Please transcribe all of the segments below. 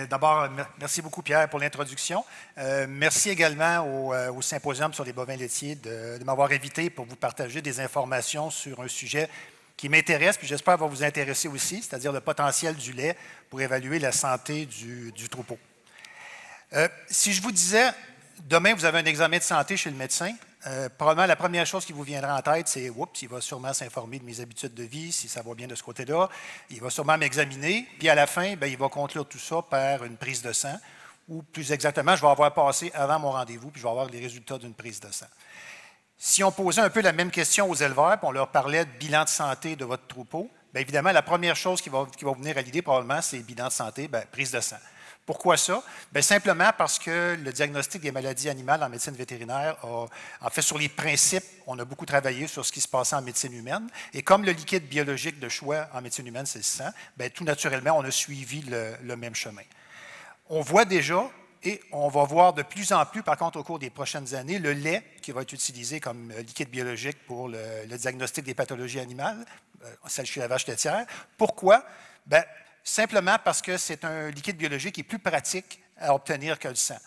D'abord, merci beaucoup, Pierre, pour l'introduction. Merci également au Symposium sur les bovins laitiers de m'avoir invité pour vous partager des informations sur un sujet qui m'intéresse, puis j'espère va vous intéresser aussi, c'est-à-dire le potentiel du lait pour évaluer la santé du troupeau. Si je vous disais, demain, vous avez un examen de santé chez le médecin, probablement la première chose qui vous viendra en tête, c'est « Oups, il va sûrement s'informer de mes habitudes de vie, si ça va bien de ce côté-là. Il va sûrement m'examiner, puis à la fin, il va conclure tout ça par une prise de sang, ou plus exactement, je vais avoir passé avant mon rendez-vous, puis je vais avoir les résultats d'une prise de sang. » Si on posait un peu la même question aux éleveurs, puis on leur parlait de bilan de santé de votre troupeau, bien évidemment, la première chose qui va vous venir à l'idée probablement, c'est bilan de santé, prise de sang. Pourquoi ça? Bien, simplement parce que le diagnostic des maladies animales en médecine vétérinaire en fait, sur les principes, on a beaucoup travaillé sur ce qui se passait en médecine humaine. Et comme le liquide biologique de choix en médecine humaine, c'est le sang, bien, tout naturellement, on a suivi le même chemin. On voit déjà, et on va voir de plus en plus, par contre, au cours des prochaines années, le lait qui va être utilisé comme liquide biologique pour le diagnostic des pathologies animales, celle chez la vache laitière. Pourquoi? Bien, simplement parce que c'est un liquide biologique qui est plus pratique à obtenir que le sang.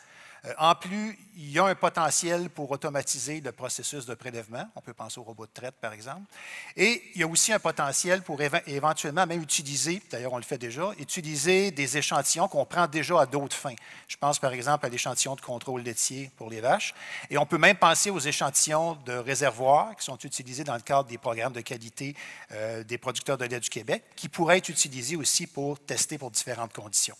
En plus, il y a un potentiel pour automatiser le processus de prélèvement. On peut penser au robot de traite, par exemple. Et il y a aussi un potentiel pour éventuellement même utiliser, d'ailleurs on le fait déjà, utiliser des échantillons qu'on prend déjà à d'autres fins. Je pense par exemple à l'échantillon de contrôle laitier pour les vaches. Et on peut même penser aux échantillons de réservoirs qui sont utilisés dans le cadre des programmes de qualité des producteurs de lait du Québec, qui pourraient être utilisés aussi pour tester pour différentes conditions.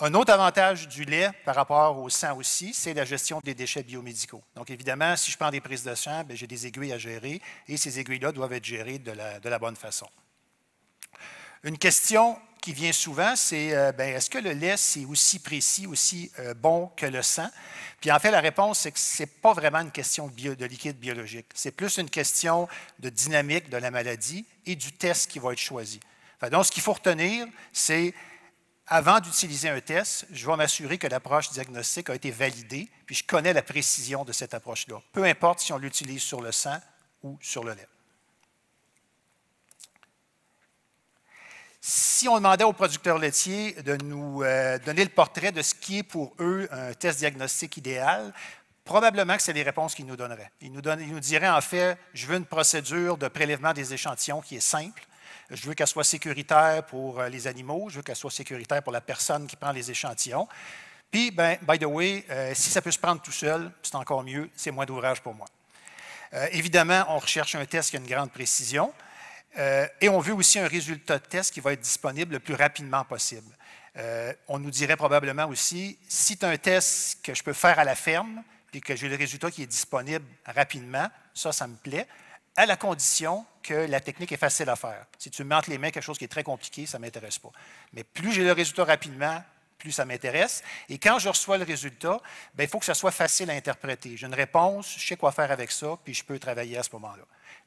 Un autre avantage du lait par rapport au sang aussi, c'est la gestion des déchets biomédicaux. Donc, évidemment, si je prends des prises de sang, j'ai des aiguilles à gérer et ces aiguilles-là doivent être gérées de la bonne façon. Une question qui vient souvent, c'est est-ce que le lait, c'est aussi précis, aussi bon que le sang? Puis en fait, la réponse, c'est que ce n'est pas vraiment une question de liquide biologique. C'est plus une question de dynamique de la maladie et du test qui va être choisi. Donc, ce qu'il faut retenir, c'est avant d'utiliser un test, je vais m'assurer que l'approche diagnostique a été validée, puis je connais la précision de cette approche-là, peu importe si on l'utilise sur le sang ou sur le lait. Si on demandait aux producteurs laitiers de nous donner le portrait de ce qui est pour eux un test diagnostique idéal, probablement que c'est les réponses qu'ils nous donneraient. Ils nous diraient en fait, je veux une procédure de prélèvement des échantillons qui est simple. Je veux qu'elle soit sécuritaire pour les animaux, je veux qu'elle soit sécuritaire pour la personne qui prend les échantillons. Puis, by the way, si ça peut se prendre tout seul, c'est encore mieux, c'est moins d'ouvrage pour moi. Évidemment, on recherche un test qui a une grande précision et on veut aussi un résultat de test qui va être disponible le plus rapidement possible. On nous dirait probablement aussi, si tu as un test que je peux faire à la ferme et que j'ai le résultat qui est disponible rapidement, ça me plaît, à la condition que la technique est facile à faire. Si tu me mets entre les mains quelque chose qui est très compliqué, ça ne m'intéresse pas. Mais plus j'ai le résultat rapidement, plus ça m'intéresse. Et quand je reçois le résultat, il faut que ça soit facile à interpréter. J'ai une réponse, je sais quoi faire avec ça, puis je peux travailler à ce moment-là.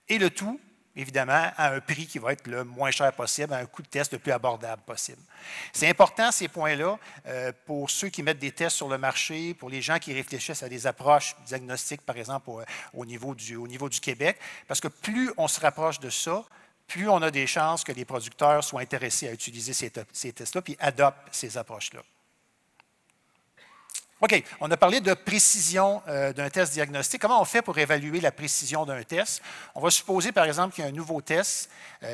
Et le tout, évidemment, à un prix qui va être le moins cher possible, à un coût de test le plus abordable possible. C'est important, ces points-là, pour ceux qui mettent des tests sur le marché, pour les gens qui réfléchissent à des approches diagnostiques, par exemple, au niveau du Québec, parce que plus on se rapproche de ça, plus on a des chances que les producteurs soient intéressés à utiliser ces tests-là puis adoptent ces approches-là. OK, on a parlé de précision d'un test diagnostique. Comment on fait pour évaluer la précision d'un test? On va supposer, par exemple, qu'il y a un nouveau test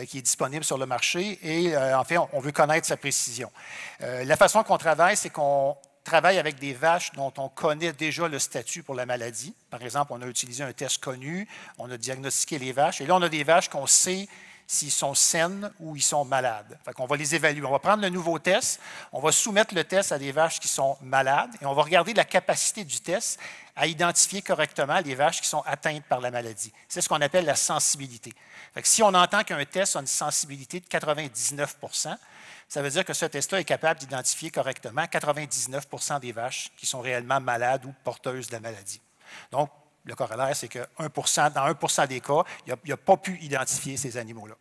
qui est disponible sur le marché et, en fait, on veut connaître sa précision. La façon qu'on travaille, c'est qu'on travaille avec des vaches dont on connaît déjà le statut pour la maladie. Par exemple, on a utilisé un test connu, on a diagnostiqué les vaches, et là, on a des vaches qu'on sait s'ils sont saines ou ils sont malades. Fait qu'on va les évaluer. On va prendre le nouveau test, on va soumettre le test à des vaches qui sont malades et on va regarder la capacité du test à identifier correctement les vaches qui sont atteintes par la maladie. C'est ce qu'on appelle la sensibilité. Fait que si on entend qu'un test a une sensibilité de 99 %, ça veut dire que ce test-là est capable d'identifier correctement 99 % des vaches qui sont réellement malades ou porteuses de la maladie. Donc, le corollaire, c'est que dans 1 % des cas, il n'a pas pu identifier ces animaux-là.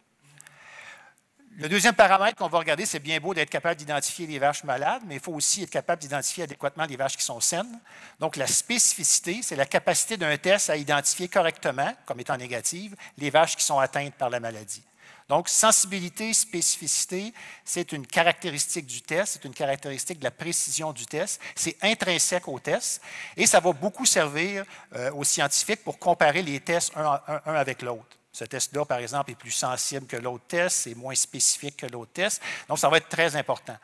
Le deuxième paramètre qu'on va regarder, c'est bien beau d'être capable d'identifier les vaches malades, mais il faut aussi être capable d'identifier adéquatement les vaches qui sont saines. Donc, la spécificité, c'est la capacité d'un test à identifier correctement, comme étant négative, les vaches qui sont atteintes par la maladie. Donc, sensibilité, spécificité, c'est une caractéristique du test, c'est une caractéristique de la précision du test, c'est intrinsèque au test et ça va beaucoup servir aux scientifiques pour comparer les tests un avec l'autre. Ce test-là, par exemple, est plus sensible que l'autre test, c'est moins spécifique que l'autre test, donc ça va être très important.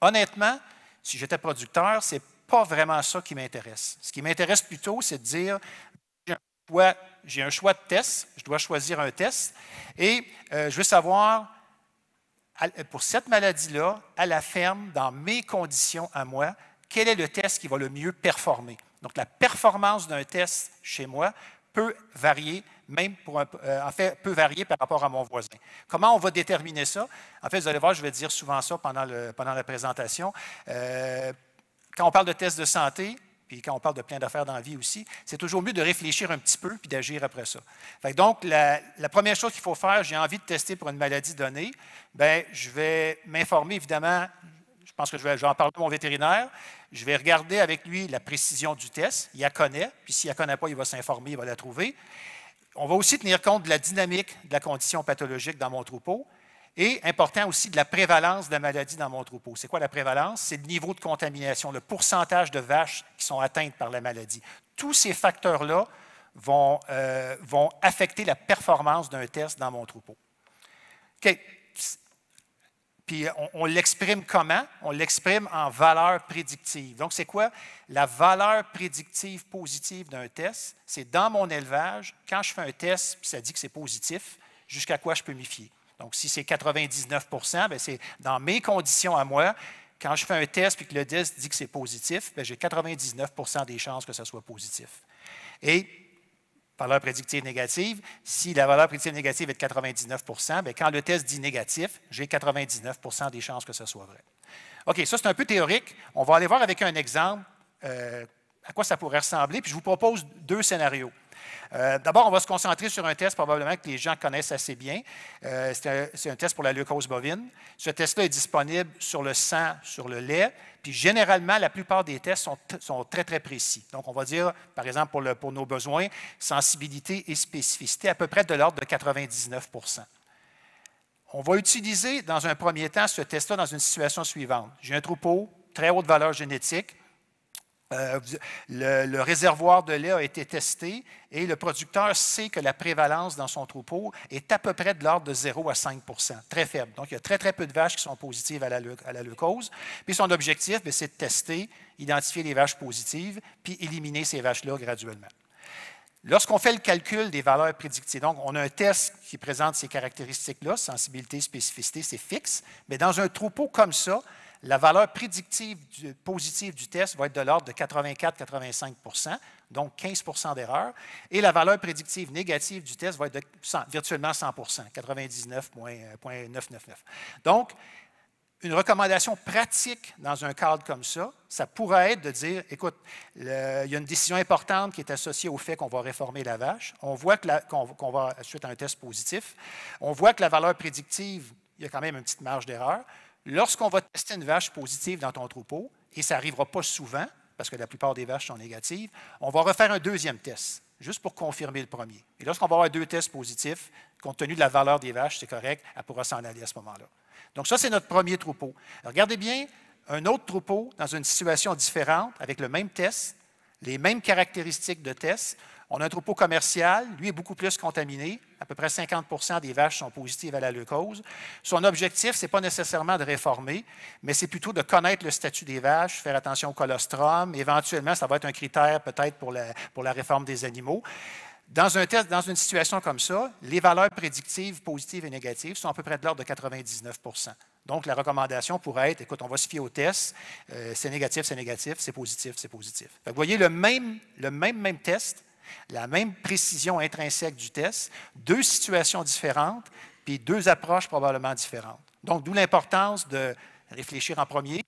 Honnêtement, si j'étais producteur, ce n'est pas vraiment ça qui m'intéresse. Ce qui m'intéresse plutôt, c'est de dire j'ai un choix de test, je dois choisir un test, et je veux savoir, pour cette maladie-là, à la ferme, dans mes conditions à moi, quel est le test qui va le mieux performer. Donc, la performance d'un test chez moi peut varier, même peut varier par rapport à mon voisin. Comment on va déterminer ça? En fait, vous allez voir, je vais dire souvent ça pendant la présentation. Quand on parle de tests de santé, puis quand on parle de plein d'affaires dans la vie aussi, c'est toujours mieux de réfléchir un petit peu puis d'agir après ça. Donc, la première chose qu'il faut faire, j'ai envie de tester pour une maladie donnée, bien, je vais m'informer évidemment, je pense que je vais en parler à mon vétérinaire, je vais regarder avec lui la précision du test, il la connaît, puis s'il ne la connaît pas, il va s'informer, il va la trouver. On va aussi tenir compte de la dynamique de la condition pathologique dans mon troupeau. Et important aussi de la prévalence de la maladie dans mon troupeau. C'est quoi la prévalence? C'est le niveau de contamination, le pourcentage de vaches qui sont atteintes par la maladie. Tous ces facteurs-là vont affecter la performance d'un test dans mon troupeau. OK. Puis on l'exprime comment? On l'exprime en valeur prédictive. Donc, c'est quoi? La valeur prédictive positive d'un test, c'est dans mon élevage, quand je fais un test, puis ça dit que c'est positif, jusqu'à quoi je peux m'y fier. Donc, si c'est 99 bien, c'est dans mes conditions à moi. Quand je fais un test et que le test dit que c'est positif, j'ai 99 des chances que ce soit positif. Et, valeur prédictive négative, si la valeur prédictive négative est de 99 quand le test dit négatif, j'ai 99 des chances que ce soit vrai. OK, ça, c'est un peu théorique. On va aller voir avec un exemple à quoi ça pourrait ressembler. Puis, je vous propose deux scénarios. D'abord, on va se concentrer sur un test probablement que les gens connaissent assez bien. C'est un test pour la leucose bovine. Ce test-là est disponible sur le sang, sur le lait. Puis généralement, la plupart des tests sont très, très précis. Donc, on va dire, par exemple, pour nos besoins, sensibilité et spécificité à peu près de l'ordre de 99 On va utiliser dans un premier temps ce test-là dans une situation suivante. J'ai un troupeau, très haute valeur génétique. Le réservoir de lait a été testé et le producteur sait que la prévalence dans son troupeau est à peu près de l'ordre de 0 à 5 très faible. Donc, il y a très, très peu de vaches qui sont positives à la leucose. Puis son objectif, c'est de tester, identifier les vaches positives, puis éliminer ces vaches-là graduellement. Lorsqu'on fait le calcul des valeurs prédictives, donc on a un test qui présente ces caractéristiques-là, sensibilité, spécificité, c'est fixe, mais dans un troupeau comme ça, la valeur prédictive positive du test va être de l'ordre de 84-85 donc 15 d'erreur, et la valeur prédictive négative du test va être de virtuellement 100 99,999. Donc, une recommandation pratique dans un cadre comme ça, ça pourrait être de dire, écoute, il y a une décision importante qui est associée au fait qu'on va réformer la vache. On voit qu'on va, suite à un test positif, on voit que la valeur prédictive, il y a quand même une petite marge d'erreur. Lorsqu'on va tester une vache positive dans ton troupeau, et ça n'arrivera pas souvent, parce que la plupart des vaches sont négatives, on va refaire un deuxième test, juste pour confirmer le premier. Et lorsqu'on va avoir deux tests positifs, compte tenu de la valeur des vaches, c'est correct, elle pourra s'en aller à ce moment-là. Donc ça, c'est notre premier troupeau. Regardez bien, un autre troupeau dans une situation différente, avec le même test, les mêmes caractéristiques de test. On a un troupeau commercial, lui est beaucoup plus contaminé. À peu près 50 des vaches sont positives à la leucose. Son objectif, ce n'est pas nécessairement de réformer, mais c'est plutôt de connaître le statut des vaches, faire attention au colostrum. Éventuellement, ça va être un critère peut-être pour la réforme des animaux. Dans un test, dans une situation comme ça, les valeurs prédictives positives et négatives sont à peu près de l'ordre de 99 Donc, la recommandation pourrait être, écoute, on va se fier au test, c'est négatif, c'est positif, c'est positif. Vous voyez, le même test, la même précision intrinsèque du test, deux situations différentes, puis deux approches probablement différentes. Donc, d'où l'importance de réfléchir en premier,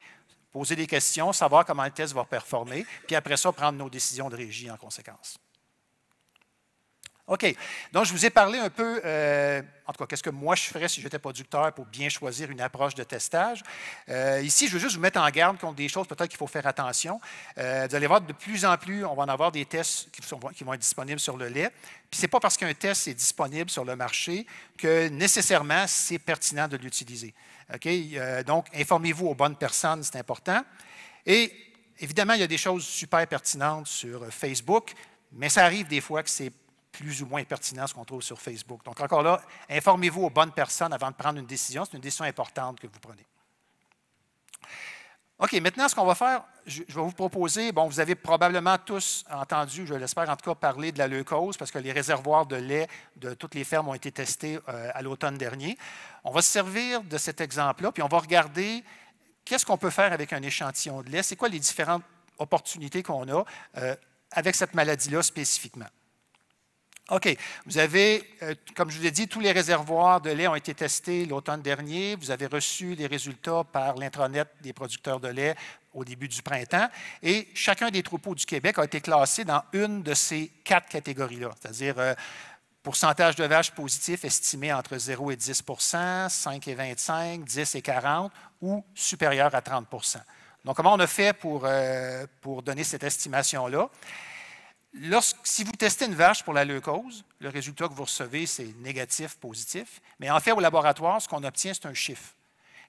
poser des questions, savoir comment le test va performer, puis après ça, prendre nos décisions de régie en conséquence. OK. Donc, je vous ai parlé un peu, en tout cas, qu'est-ce que moi je ferais si j'étais producteur pour bien choisir une approche de testage. Ici, je veux juste vous mettre en garde contre des choses peut-être qu'il faut faire attention. Vous allez voir, de plus en plus, on va en avoir des tests qui vont être disponibles sur le lait. Puis, ce n'est pas parce qu'un test est disponible sur le marché que nécessairement c'est pertinent de l'utiliser. OK? Donc, informez-vous aux bonnes personnes, c'est important. Et évidemment, il y a des choses super pertinentes sur Facebook, mais ça arrive des fois que c'est plus ou moins pertinent ce qu'on trouve sur Facebook. Donc, encore là, informez-vous aux bonnes personnes avant de prendre une décision. C'est une décision importante que vous prenez. OK, maintenant, ce qu'on va faire, je vais vous proposer, bon, vous avez probablement tous entendu, je l'espère en tout cas, parler de la leucose, parce que les réservoirs de lait de toutes les fermes ont été testés à l'automne dernier. On va se servir de cet exemple-là, puis on va regarder qu'est-ce qu'on peut faire avec un échantillon de lait, c'est quoi les différentes opportunités qu'on a avec cette maladie-là spécifiquement. OK. Vous avez, comme je vous ai dit, tous les réservoirs de lait ont été testés l'automne dernier. Vous avez reçu les résultats par l'intranet des producteurs de lait au début du printemps. Et chacun des troupeaux du Québec a été classé dans une de ces 4 catégories-là, c'est-à-dire pourcentage de vaches positifs estimé entre 0 et 10 5 et 25 10 et 40 ou supérieur à 30 Donc, comment on a fait pour donner cette estimation-là? Si vous testez une vache pour la leucose, le résultat que vous recevez, c'est négatif, positif. Mais en fait, au laboratoire, ce qu'on obtient, c'est un chiffre.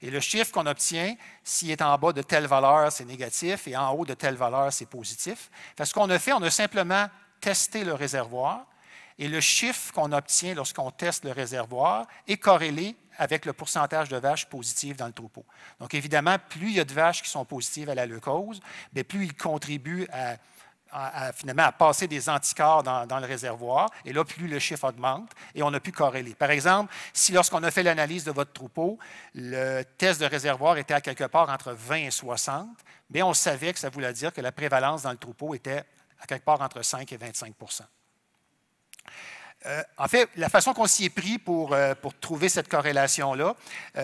Et le chiffre qu'on obtient, s'il est en bas de telle valeur, c'est négatif, et en haut de telle valeur, c'est positif. Ce qu'on a fait, on a simplement testé le réservoir, et le chiffre qu'on obtient lorsqu'on teste le réservoir est corrélé avec le pourcentage de vaches positives dans le troupeau. Donc, évidemment, plus il y a de vaches qui sont positives à la leucose, bien, plus ils contribuent finalement à passer des anticorps dans le réservoir, et là, plus le chiffre augmente, et on a pu corréler. Par exemple, si lorsqu'on a fait l'analyse de votre troupeau, le test de réservoir était à quelque part entre 20 et 60, bien, on savait que ça voulait dire que la prévalence dans le troupeau était à quelque part entre 5 et 25 En fait, la façon qu'on s'y est pris pour trouver cette corrélation-là, il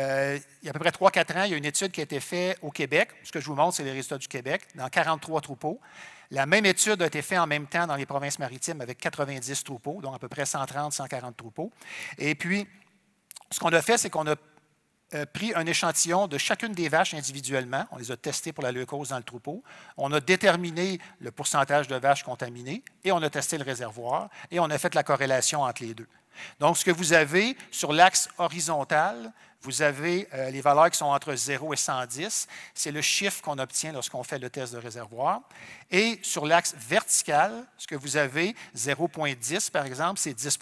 y a à peu près 3-4 ans, il y a une étude qui a été faite au Québec. Ce que je vous montre, c'est les résultats du Québec, dans 43 troupeaux. La même étude a été faite en même temps dans les provinces maritimes avec 90 troupeaux, donc à peu près 130-140 troupeaux. Et puis, ce qu'on a fait, c'est qu'on a pris un échantillon de chacune des vaches individuellement. On les a testées pour la leucose dans le troupeau. On a déterminé le pourcentage de vaches contaminées et on a testé le réservoir et on a fait la corrélation entre les deux. Donc, ce que vous avez sur l'axe horizontal, vous avez les valeurs qui sont entre 0 et 110. C'est le chiffre qu'on obtient lorsqu'on fait le test de réservoir. Et sur l'axe vertical, ce que vous avez, 0,10 par exemple, c'est 10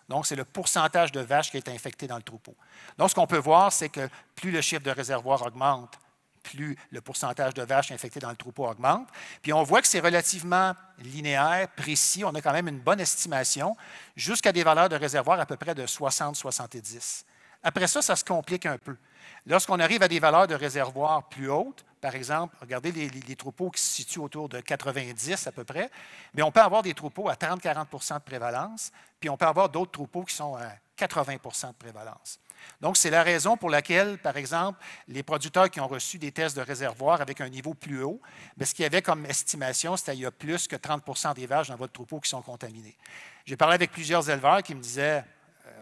Donc, c'est le pourcentage de vaches qui est infecté dans le troupeau. Donc, ce qu'on peut voir, c'est que plus le chiffre de réservoir augmente, plus le pourcentage de vaches infectées dans le troupeau augmente. Puis on voit que c'est relativement linéaire, précis. On a quand même une bonne estimation, jusqu'à des valeurs de réservoir à peu près de 60-70. Après ça, ça se complique un peu. Lorsqu'on arrive à des valeurs de réservoir plus hautes, par exemple, regardez les troupeaux qui se situent autour de 90 à peu près, mais on peut avoir des troupeaux à 30-40 de prévalence, puis on peut avoir d'autres troupeaux qui sont à 80 de prévalence. Donc, c'est la raison pour laquelle, par exemple, les producteurs qui ont reçu des tests de réservoir avec un niveau plus haut, bien, ce qu'il y avait comme estimation, c'était qu'il y a plus que 30 des vaches dans votre troupeau qui sont contaminées. J'ai parlé avec plusieurs éleveurs qui me disaient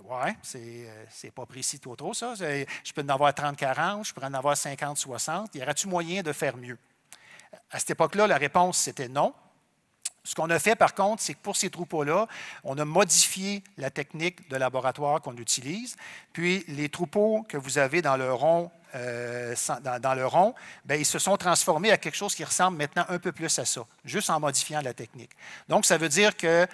ouais, c'est pas précis trop ça. Je peux en avoir 30-40, je pourrais en avoir 50-60. Y aurait-tu moyen de faire mieux? À cette époque-là, la réponse, c'était non. Ce qu'on a fait, par contre, c'est que pour ces troupeaux-là, on a modifié la technique de laboratoire qu'on utilise. Puis, les troupeaux que vous avez dans le rond, bien, ils se sont transformés à quelque chose qui ressemble maintenant un peu plus à ça, juste en modifiant la technique. Donc, ça veut dire que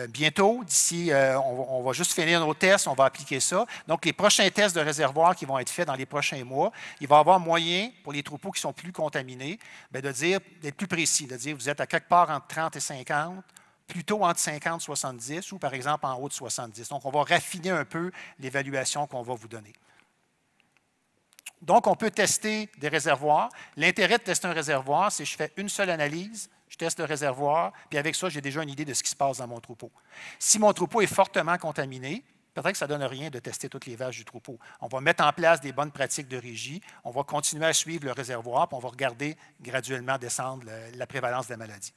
bientôt, d'ici, on va juste finir nos tests, on va appliquer ça. Donc, les prochains tests de réservoir qui vont être faits dans les prochains mois, il va y avoir moyen, pour les troupeaux qui sont plus contaminés, bien, d'être plus précis, de dire vous êtes à quelque part entre 30 et 50, plutôt entre 50 et 70, ou par exemple en haut de 70. Donc, on va raffiner un peu l'évaluation qu'on va vous donner. Donc, on peut tester des réservoirs. L'intérêt de tester un réservoir, c'est que je fais une seule analyse, je teste le réservoir, puis avec ça, j'ai déjà une idée de ce qui se passe dans mon troupeau. Si mon troupeau est fortement contaminé, peut-être que ça ne donne rien de tester toutes les vaches du troupeau. On va mettre en place des bonnes pratiques de régie, on va continuer à suivre le réservoir, puis on va regarder graduellement descendre la prévalence de la maladie.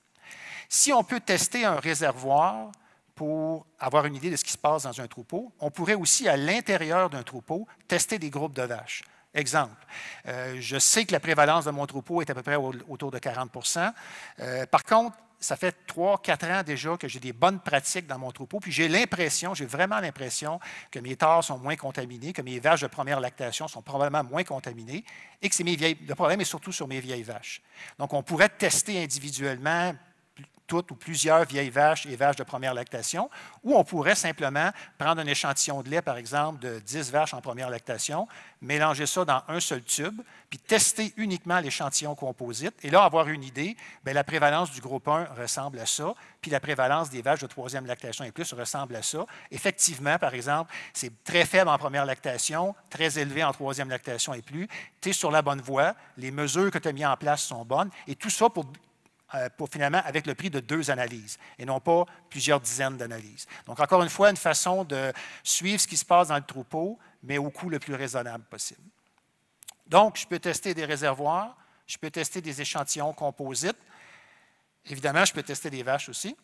Si on peut tester un réservoir pour avoir une idée de ce qui se passe dans un troupeau. On pourrait aussi, à l'intérieur d'un troupeau, tester des groupes de vaches. Exemple, je sais que la prévalence de mon troupeau est à peu près autour de 40 Par contre, ça fait 3-4 ans déjà que j'ai des bonnes pratiques dans mon troupeau, puis j'ai vraiment l'impression que mes tares sont moins contaminées, que mes vaches de première lactation sont probablement moins contaminées, et que le problème est surtout sur mes vieilles vaches. Donc, on pourrait tester individuellement toutes ou plusieurs vieilles vaches et vaches de première lactation, ou on pourrait simplement prendre un échantillon de lait, par exemple, de 10 vaches en première lactation, mélanger ça dans un seul tube, puis tester uniquement l'échantillon composite, et là, avoir une idée, bien, la prévalence du groupe 1 ressemble à ça, puis la prévalence des vaches de troisième lactation et plus ressemble à ça. Effectivement, par exemple, c'est très faible en première lactation, très élevé en troisième lactation et plus. Tu es sur la bonne voie, les mesures que tu as mises en place sont bonnes, et tout ça pour finalement avec le prix de 2 analyses et non pas plusieurs dizaines d'analyses. Donc, encore une fois, une façon de suivre ce qui se passe dans le troupeau, mais au coût le plus raisonnable possible. Donc, je peux tester des réservoirs, je peux tester des échantillons composites. Évidemment, je peux tester des vaches aussi.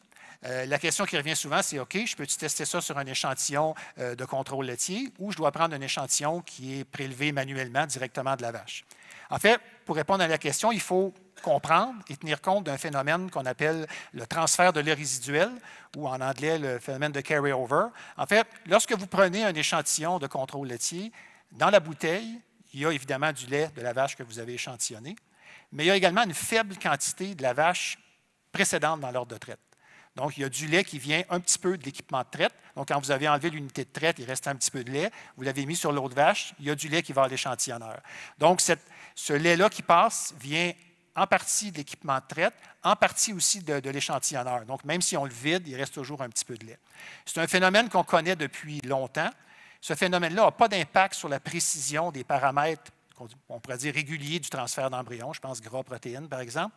La question qui revient souvent, c'est OK, je peux-tu tester ça sur un échantillon de contrôle laitier ou je dois prendre un échantillon qui est prélevé manuellement directement de la vache? En fait, pour répondre à la question, il faut comprendre et tenir compte d'un phénomène qu'on appelle le transfert de lait résiduel, ou en anglais, le phénomène de carry-over. En fait, lorsque vous prenez un échantillon de contrôle laitier, dans la bouteille, il y a évidemment du lait de la vache que vous avez échantillonné, mais il y a également une faible quantité de la vache précédente dans l'ordre de traite. Donc, il y a du lait qui vient un petit peu de l'équipement de traite. Donc, quand vous avez enlevé l'unité de traite, il reste un petit peu de lait. Vous l'avez mis sur l'autre vache, il y a du lait qui va à l'échantillonneur. Donc, ce lait-là qui passe vient en partie de l'équipement de traite, en partie aussi de l'échantillonneur. Donc, même si on le vide, il reste toujours un petit peu de lait. C'est un phénomène qu'on connaît depuis longtemps. Ce phénomène-là n'a pas d'impact sur la précision des paramètres, on pourrait dire réguliers du transfert d'embryon, je pense gras, protéines, par exemple.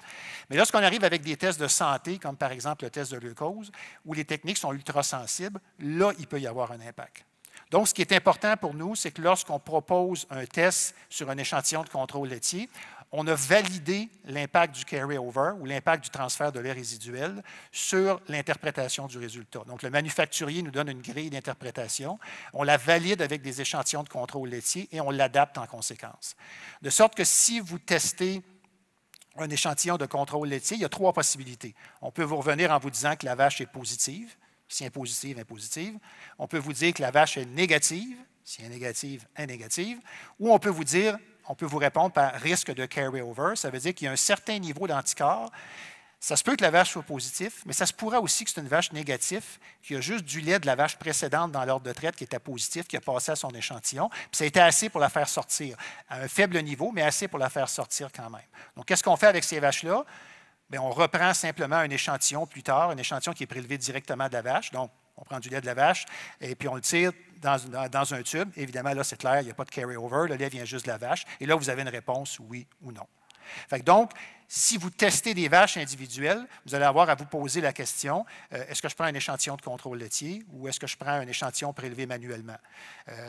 Mais lorsqu'on arrive avec des tests de santé, comme par exemple le test de glucose, où les techniques sont ultra-sensibles, là, il peut y avoir un impact. Donc, ce qui est important pour nous, c'est que lorsqu'on propose un test sur un échantillon de contrôle laitier, on a validé l'impact du carry-over ou l'impact du transfert de lait résiduel sur l'interprétation du résultat. Donc, le manufacturier nous donne une grille d'interprétation, on la valide avec des échantillons de contrôle laitier et on l'adapte en conséquence. De sorte que si vous testez un échantillon de contrôle laitier, il y a 3 possibilités. On peut vous revenir en vous disant que la vache est positive, si impositive, impositive. On peut vous dire que la vache est négative, si négative, négative. Ou on peut vous répondre par risque de carry-over. Ça veut dire qu'il y a un certain niveau d'anticorps. Ça se peut que la vache soit positive, mais ça se pourrait aussi que c'est une vache négative, qui a juste du lait de la vache précédente dans l'ordre de traite qui était positif, qui a passé à son échantillon. Puis ça a été assez pour la faire sortir. À un faible niveau, mais assez pour la faire sortir quand même. Donc, qu'est-ce qu'on fait avec ces vaches-là? Bien, on reprend simplement un échantillon plus tard, un échantillon qui est prélevé directement de la vache. Donc, on prend du lait de la vache et puis on le tire dans un tube. Évidemment, là, c'est clair, il n'y a pas de carry-over, le lait vient juste de la vache. Et là, vous avez une réponse oui ou non. Fait que donc, si vous testez des vaches individuelles, vous allez avoir à vous poser la question, est-ce que je prends un échantillon de contrôle laitier ou est-ce que je prends un échantillon prélevé manuellement?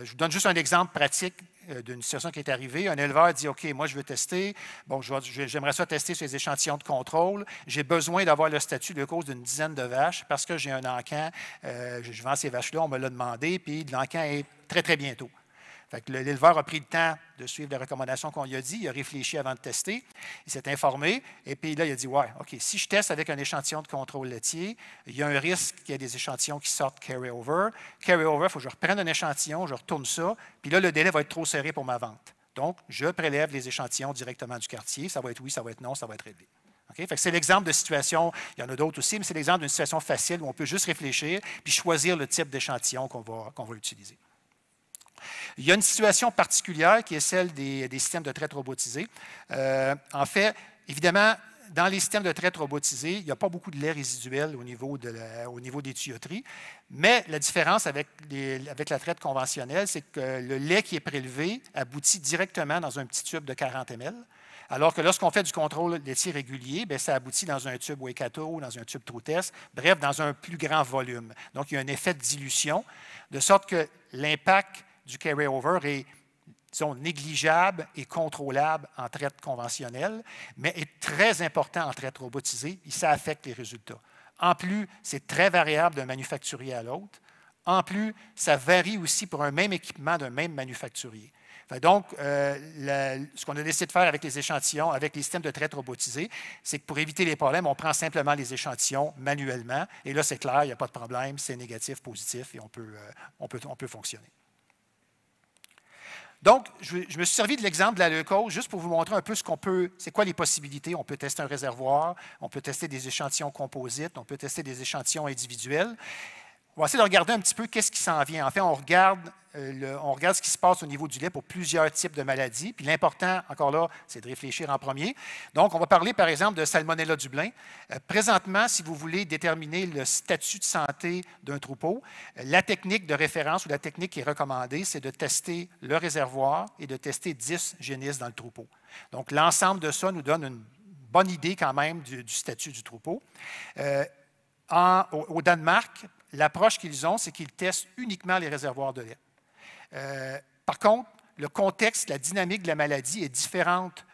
Je vous donne juste un exemple pratique d'une situation qui est arrivée. Un éleveur dit, OK, moi, je veux tester. Bon, j'aimerais ça tester sur les échantillons de contrôle. J'ai besoin d'avoir le statut de cause d'une dizaine de vaches parce que j'ai un encan. Je vends ces vaches-là, on me l'a demandé, puis l'encan est très, très bientôt. Fait que l'éleveur a pris le temps de suivre les recommandations qu'on lui a dit. Il a réfléchi avant de tester. Il s'est informé. Et puis là, il a dit, ouais, OK, si je teste avec un échantillon de contrôle laitier, il y a un risque qu'il y ait des échantillons qui sortent carry-over. Carry-over, il faut que je reprenne un échantillon, je retourne ça. Puis là, le délai va être trop serré pour ma vente. Donc, je prélève les échantillons directement du quartier. Ça va être oui, ça va être non, ça va être élevé. Okay? Fait que c'est l'exemple de situation, il y en a d'autres aussi, mais c'est l'exemple d'une situation facile où on peut juste réfléchir puis choisir le type d'échantillon qu'on va utiliser. Il y a une situation particulière qui est celle des systèmes de traite robotisés. En fait, évidemment, dans les systèmes de traite robotisés, il n'y a pas beaucoup de lait résiduel au niveau des tuyauteries, mais la différence avec la traite conventionnelle, c'est que le lait qui est prélevé aboutit directement dans un petit tube de 40 ml, alors que lorsqu'on fait du contrôle laitier régulier, bien, ça aboutit dans un tube Waikato, dans un tube Trotest, bref, dans un plus grand volume. Donc, il y a un effet de dilution, de sorte que l'impact du carry-over est, disons, négligeable et contrôlable en traite conventionnelle, mais est très important en traite robotisée et ça affecte les résultats. En plus, c'est très variable d'un manufacturier à l'autre. En plus, ça varie aussi pour un même équipement d'un même manufacturier. Donc, ce qu'on a décidé de faire avec les échantillons, avec les systèmes de traite robotisés, c'est que pour éviter les problèmes, on prend simplement les échantillons manuellement. Et là, c'est clair, il n'y a pas de problème, c'est négatif, positif, et on peut fonctionner. Donc, je me suis servi de l'exemple de la leucose juste pour vous montrer un peu c'est quoi les possibilités. On peut tester un réservoir, on peut tester des échantillons composites, on peut tester des échantillons individuels. On va essayer de regarder un petit peu qu'est-ce qui s'en vient. En fait, on regarde ce qui se passe au niveau du lait pour plusieurs types de maladies. Puis l'important, encore là, c'est de réfléchir en premier. Donc, on va parler, par exemple, de Salmonella Dublin. Présentement, si vous voulez déterminer le statut de santé d'un troupeau, la technique de référence ou la technique qui est recommandée, c'est de tester le réservoir et de tester 10 génisses dans le troupeau. Donc, l'ensemble de ça nous donne une bonne idée quand même du statut du troupeau. Au Danemark, l'approche qu'ils ont, c'est qu'ils testent uniquement les réservoirs de lait. Par contre, le contexte, la dynamique de la maladie est différente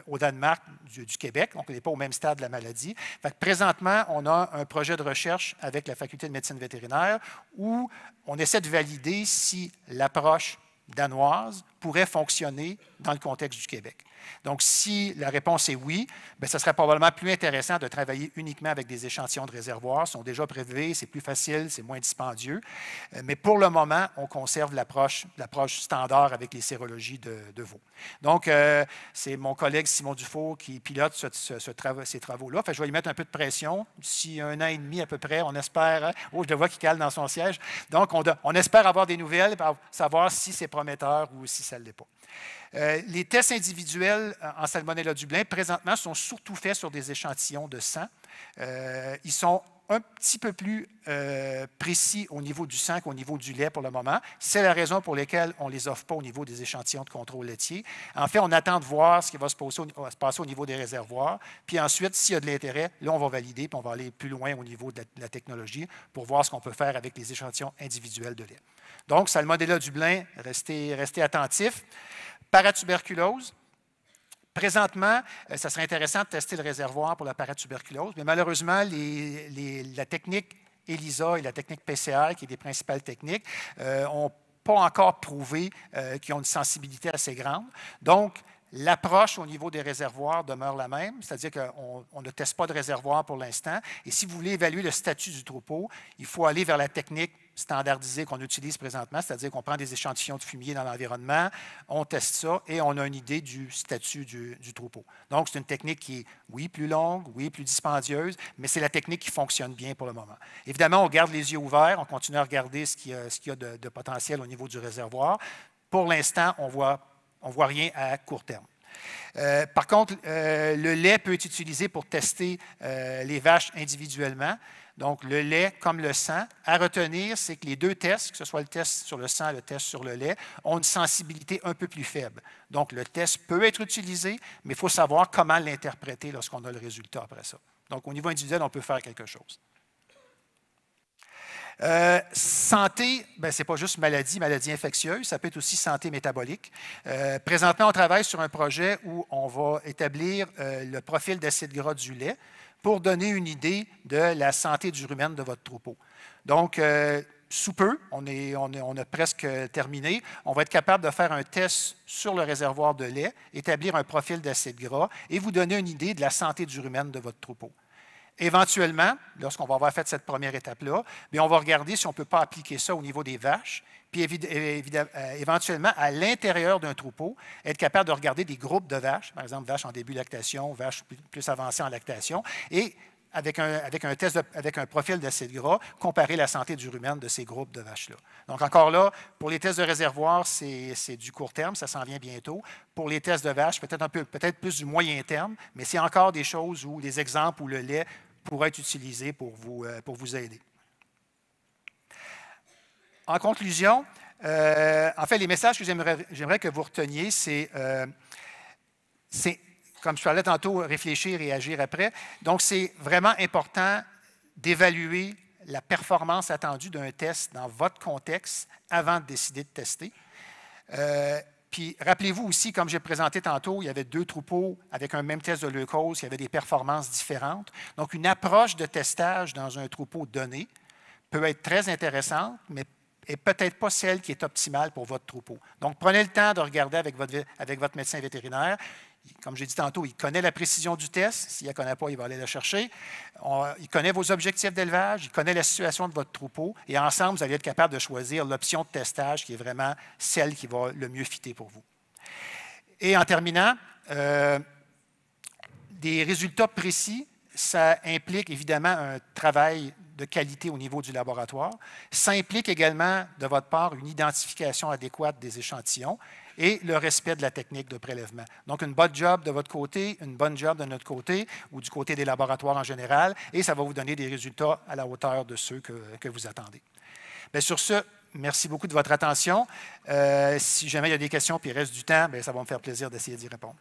au Danemark du Québec. Donc, on n'est pas au même stade de la maladie. Fait que présentement, on a un projet de recherche avec la Faculté de médecine vétérinaire où on essaie de valider si l'approche danoise pourrait fonctionner dans le contexte du Québec. Donc, si la réponse est oui, bien, ce serait probablement plus intéressant de travailler uniquement avec des échantillons de réservoirs. Ils sont déjà prélevés, c'est plus facile, c'est moins dispendieux. Mais pour le moment, on conserve l'approche standard avec les sérologies de veaux. Donc, c'est mon collègue Simon Dufault qui pilote ces travaux-là. Fait que je vais lui mettre un peu de pression. D'ici 1 an et demi à peu près, on espère... Oh, je le vois qui cale dans son siège. Donc, on espère avoir des nouvelles pour savoir si c'est prometteur ou si ça ne l'est pas. Les tests individuels en Salmonella Dublin, présentement, sont surtout faits sur des échantillons de sang. Ils sont un petit peu plus précis au niveau du sang qu'au niveau du lait pour le moment. C'est la raison pour laquelle on ne les offre pas au niveau des échantillons de contrôle laitier. En fait, on attend de voir ce qui va se passer au niveau des réservoirs. Puis ensuite, s'il y a de l'intérêt, là, on va valider, puis on va aller plus loin au niveau de la technologie pour voir ce qu'on peut faire avec les échantillons individuels de lait. Donc, Salmonella Dublin, restez attentifs. Paratuberculose. Présentement, ça serait intéressant de tester le réservoir pour la paratuberculose, mais malheureusement, la technique ELISA et la technique PCR, qui est des principales techniques, n'ont pas encore prouvé qu'ils ont une sensibilité assez grande. Donc, l'approche au niveau des réservoirs demeure la même, c'est-à-dire qu'on ne teste pas de réservoir pour l'instant. Et si vous voulez évaluer le statut du troupeau, il faut aller vers la technique standardisée qu'on utilise présentement, c'est-à-dire qu'on prend des échantillons de fumier dans l'environnement, on teste ça et on a une idée du statut du troupeau. Donc, c'est une technique qui est, oui, plus longue, oui, plus dispendieuse, mais c'est la technique qui fonctionne bien pour le moment. Évidemment, on garde les yeux ouverts, on continue à regarder ce qu'il y a de potentiel au niveau du réservoir. Pour l'instant, on voit rien à court terme. Par contre, le lait peut être utilisé pour tester les vaches individuellement. Donc, le lait comme le sang. À retenir, c'est que les deux tests, que ce soit le test sur le sang et le test sur le lait, ont une sensibilité un peu plus faible. Donc, le test peut être utilisé, mais il faut savoir comment l'interpréter lorsqu'on a le résultat après ça. Donc, au niveau individuel, on peut faire quelque chose. Santé, ce n'est pas juste maladie infectieuse, ça peut être aussi santé métabolique. Présentement, on travaille sur un projet où on va établir le profil d'acide gras du lait pour donner une idée de la santé du rumen de votre troupeau. Donc, sous peu, on a presque terminé, on va être capable de faire un test sur le réservoir de lait, établir un profil d'acide gras et vous donner une idée de la santé du rumen de votre troupeau. Éventuellement, lorsqu'on va avoir fait cette première étape-là, on va regarder si on ne peut pas appliquer ça au niveau des vaches, puis éventuellement, à l'intérieur d'un troupeau, être capable de regarder des groupes de vaches, par exemple, vaches en début de lactation, vaches plus avancées en lactation, et avec un profil d'acide gras, comparer la santé du rumen de ces groupes de vaches-là. Donc, encore là, pour les tests de réservoir, c'est du court terme, ça s'en vient bientôt. Pour les tests de vaches, peut-être plus du moyen terme, mais c'est encore des choses où des exemples où le lait pourrait être utilisé pour vous aider. En conclusion, en fait, les messages que j'aimerais que vous reteniez, c'est comme je parlais tantôt, réfléchir et agir après. Donc, c'est vraiment important d'évaluer la performance attendue d'un test dans votre contexte avant de décider de tester. Puis rappelez-vous aussi, comme j'ai présenté tantôt, il y avait 2 troupeaux avec un même test de leucose, qui avaient des performances différentes. Donc, une approche de testage dans un troupeau donné peut être très intéressante, mais n'est peut-être pas celle qui est optimale pour votre troupeau. Donc, prenez le temps de regarder avec votre médecin vétérinaire. Comme j'ai dit tantôt, il connaît la précision du test. S'il ne la connaît pas, il va aller la chercher. Il connaît vos objectifs d'élevage, il connaît la situation de votre troupeau. Et ensemble, vous allez être capable de choisir l'option de testage qui est vraiment celle qui va le mieux fitter pour vous. Et en terminant, des résultats précis, ça implique évidemment un travail de qualité au niveau du laboratoire. Ça implique également, de votre part, une identification adéquate des échantillons et le respect de la technique de prélèvement. Donc, une bonne job de votre côté, une bonne job de notre côté ou du côté des laboratoires en général, et ça va vous donner des résultats à la hauteur de ceux que vous attendez. Bien, sur ce, merci beaucoup de votre attention. Si jamais il y a des questions et il reste du temps, bien, ça va me faire plaisir d'essayer d'y répondre.